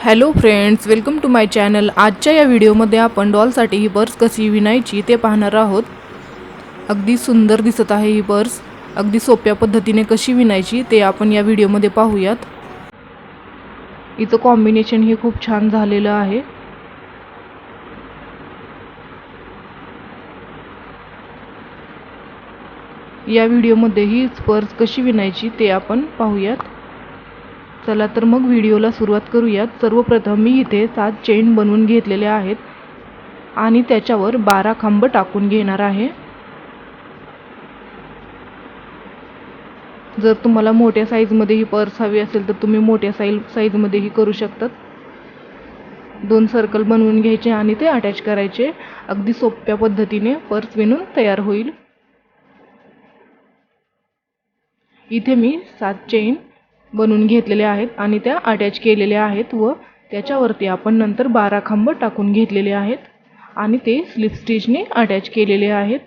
Hello friends, welcome to my channel. आजच्या या व्हिडिओमध्ये आपण डॉलसाठी ही पर्स कशी विणायची ते पाहणार आहोत। अगदी सुंदर दिसत आहे ही पर्स। अगदी सोप्या पद्धतीने कशी विणायची ते आपण या व्हिडिओमध्ये पाहूयात। इथं कॉम्बिनेशन हे खूप छान झालेलं आहे। या व्हिडिओमध्ये ही पर्स कशी विणायची ते आपण पाहूयात। चला तर मग व्हिडिओला सुरुवात करूयात। सर्वप्रथम मी इथे 7 चेन बनवून घेतलेले आहेत आणि त्याच्यावर 12 खांब टाकून घेणार आहे। जर तुम्हाला मोठ्या साईजमध्ये ही पर्स हवी असेल तर तुम्ही मोठ्या साईजमध्ये ही करू शकतात। 2 सर्कल बनवून घ्यायचे आणि ते अटॅच करायचे। अगदी सोप्या पद्धतीने पर्स विणून तयार होईल। इथे मी 7 चेन बनवून घेतलेले आहेत आणि त्या अटॅच केलेल्या आहेत व त्याच्यावरती आपण नंतर 12 खांब टाकून घेतलेले आहेत आणि ते स्लिप स्टिचने अटॅच केलेले आहेत।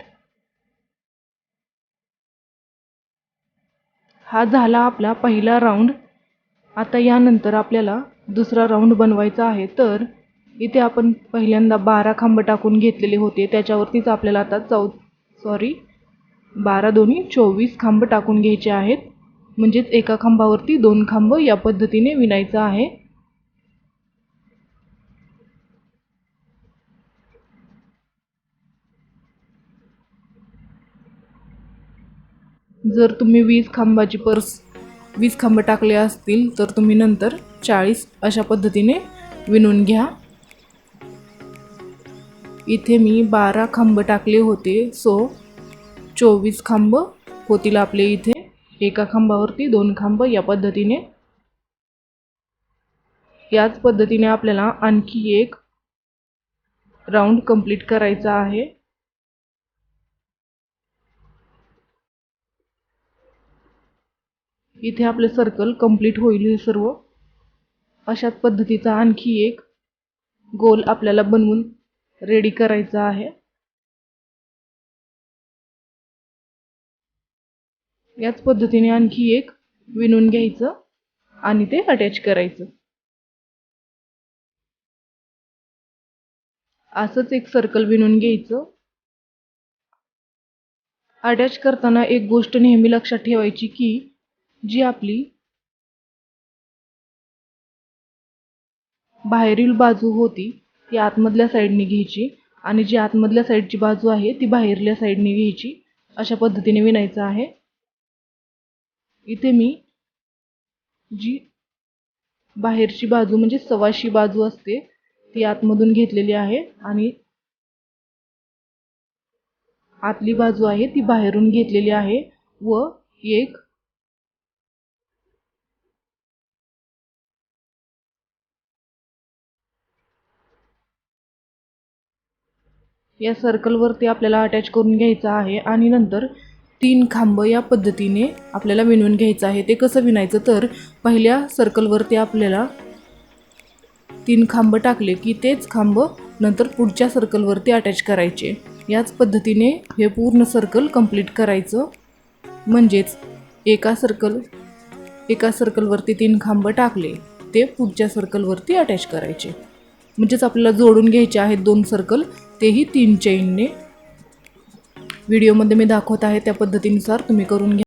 हा झाला आपला पहिला राऊंड। आता यानंतर आपल्याला दुसरा राऊंड बनवायचा आहे। तर इथे आपण पहिल्यांदा 12 खांब टाकून घेतलेले होते, त्याच्यावरतीच आपल्याला आता 12 दोन्ही 24 खांब टाकून घ्यायचे आहेत। म्हणजेच एका खांबावरती 2 खांब या पद्धतीने विणायचं आहे। जर तुम्ही 20 खांबाची पर्स 20 खांब टाकले असतील तर तुम्ही नंतर 40 अशा पद्धतीने विणून घ्या। इथे मी 12 खांब टाकले होते, सो 24 खांब होतील आपले इथे। एका खांबावरती 2 खांब या पद्धतीने। याच पद्धतीने आपल्याला आणखी एक राऊंड कंप्लीट करायचा आहे। इथे आपले सर्कल कंप्लीट होईल हे सर्व। अशाच पद्धतीचा आणखी एक गोल आपल्याला बनवून रेडी करायचा आहे। याच पद्धतीने आणखी एक विणून घ्यायचं आणि ते अटॅच करायचं। असंच एक सर्कल विणून घ्यायचं। अटॅच करताना एक गोष्ट नेहमी लक्षात ठेवायची की जी आपली बाहेरील बाजू होती ती आतमधल्या साईडने घ्यायची आणि जी आतमधल्या साईडची बाजू आहे ती बाहेरल्या साईडने घ्यायची। अशा पद्धतीने विणायचं आहे। इथे मी जी बाहेरची बाजू म्हणजे सव्वाशी बाजू असते ती आतमधून घेतलेली आहे आणि आतली बाजू आहे ती बाहेरून घेतलेली आहे व एक या सर्कलवरती आपल्याला अटॅच करून घ्यायचा आहे आणि नंतर 3 खांब या पद्धतीने आपल्याला विणून घ्यायचं आहे। ते कसं विणायचं तर पहिल्या सर्कलवरती आपल्याला 3 खांब टाकले की तेच खांब नंतर पुढच्या सर्कलवरती अटॅच करायचे। याच पद्धतीने हे पूर्ण सर्कल कंप्लीट करायचं। म्हणजेच एका सर्कलवरती 3 खांब टाकले ते पुढच्या सर्कलवरती अटॅच करायचे। म्हणजेच आपल्याला जोडून घ्यायचे आहेत 2 सर्कल, तेही 3 चेनने। व्हिडिओमध्ये मी दाखवत आहे त्या पद्धतीनुसार तुम्ही करून घ्या।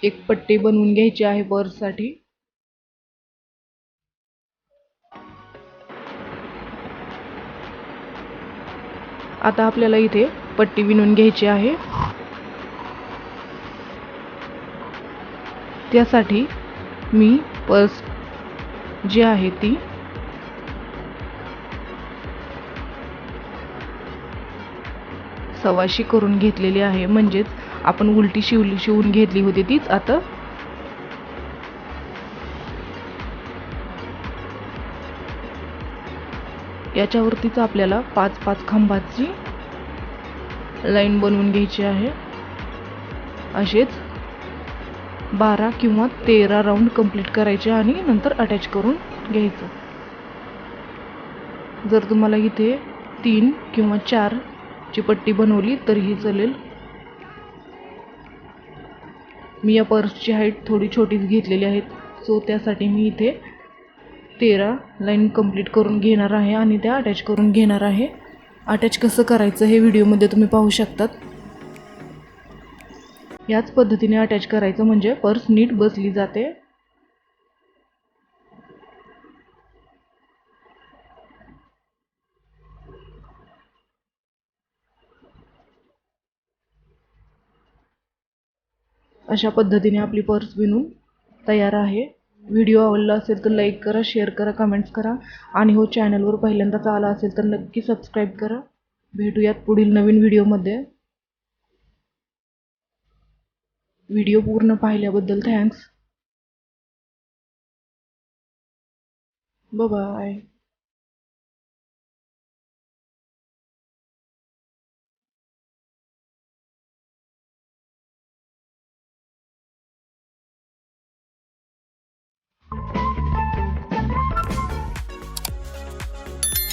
एक पट्टी बनवून घ्यायची आहे पर्ससाठी. आता आपल्याला इथे पट्टी विणून घ्यायची आहे. त्यासाठी मी पर्स जी आहे ती सव्वाशी करून घेतलेली आहे. म्हणजेच आपण उलटी शिवून घेतली होती तीच आता याच्यावरतीच आपल्याला 5-5 खांबाची लाईन बनवून घ्यायची आहे. असेच 12 किंवा 13 राऊंड कंप्लीट करायचे आणि नंतर अटॅच करून घ्यायचं. जर तुम्हाला इथे 3 किंवा 4 ची पट्टी बनवली तरीही चालेल. मी या पर्सची हाईट थोडी छोटीच घेतलेली आहे, सो त्यासाठी मी इथे 13 लाईन कंप्लीट करून घेणार आहे आणि त्या अटॅच करून घेणार आहे. अटॅच कसं करायचं हे व्हिडिओमध्ये तुम्ही पाहू शकतात. याच पद्धतीने अटॅच करायचं म्हणजे पर्स नीट बसली जाते. अशा पद्धतीने आपली पर्स विणून तयार आहे. व्हिडिओ आवडला असेल तर लाईक करा, शेअर करा, कमेंट्स करा आणि हो चॅनलवर पहिल्यांदाच आला असेल तर नक्की सबस्क्राईब करा. भेटूयात पुढील नवीन व्हिडिओमध्ये. व्हिडिओ पूर्ण पाहिल्याबद्दल थँक्स. बाय.